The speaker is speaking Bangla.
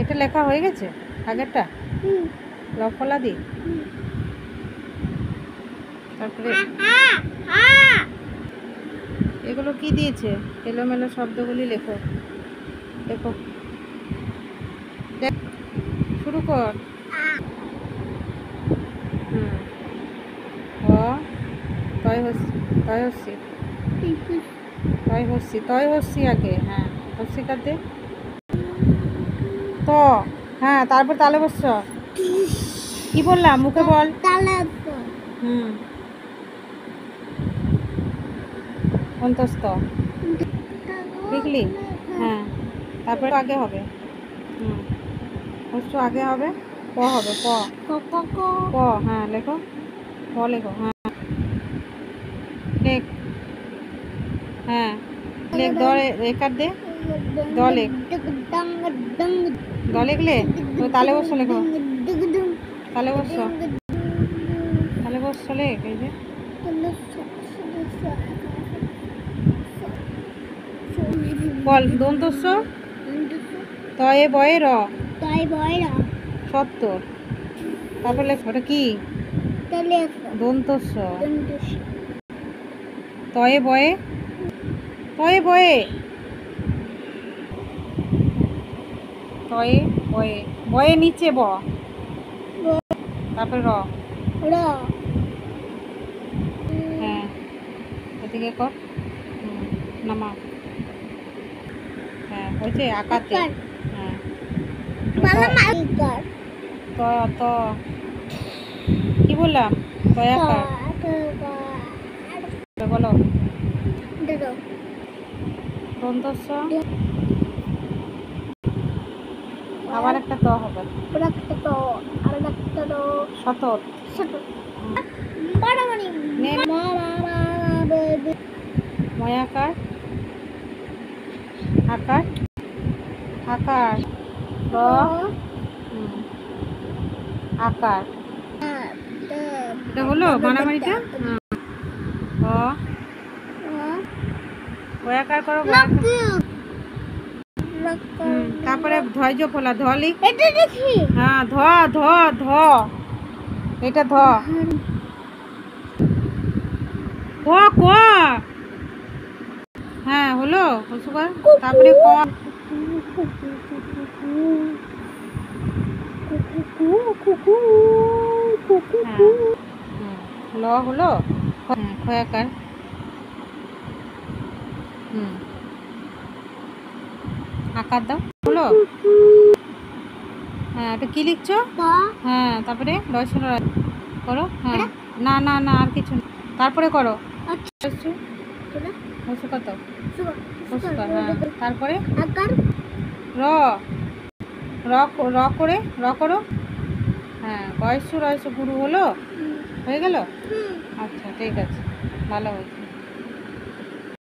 এটা লেখা হয়ে গেছে আগেরটা লফলা দি তারপরে এগুলো কি দিয়েছে এলোমেলো শব্দগুলি লেখো লেখো শুরু কর তয় হচ্ছি আগে হ্যাঁ হচ্ছি কাতে তো হ্যাঁ তারপর তালে বসছ কি বললাম মুখে বল অন্তস্থ দেখলি হ্যাঁ তারপরে আগে হবে হচ্ছে আগে হবে প হবে প প হ্যাঁ লেখো প লেখো হ্যাঁ লেখ হ্যাঁ লেখ দ রেখার দে দ লেখ দ লিখলে তো তালে বসো লেখো তালে বসো লেখ এই যে বল দন্তস্ব তয়ে বয়ে র সত্তর তারপর লেখ ওটা কি দন্তস্ব তয়ে বয়ে বয়ে নিচে ব তারপরে র হ্যাঁ এদিকে কর নামা হ্যাঁ হয়েছে আকাতে হ্যাঁ ত কি বললাম তয়াকার বলো দন্তস্ব আবার একটা ত হবে শতক ময়াকার আকার র আকার এটা হলো মারামারিটা ময়াকার করো তারপরে ধৈর্য ফলা ধলি হ্যাঁ ধ এটা ধ ক হ্যাঁ হলো তারপরে ক ল হলো খয়াকার আকার দাও হলো হ্যাঁ এটা কি লিখছো হ্যাঁ তারপরে করো হ্যাঁ না আর কিছু তারপরে করো কত হ্যাঁ তারপরে র করো হ্যাঁ বয়স্য রয়স্য গুরু হলো হয়ে গেল আচ্ছা ঠিক আছে ভালো হয়েছে।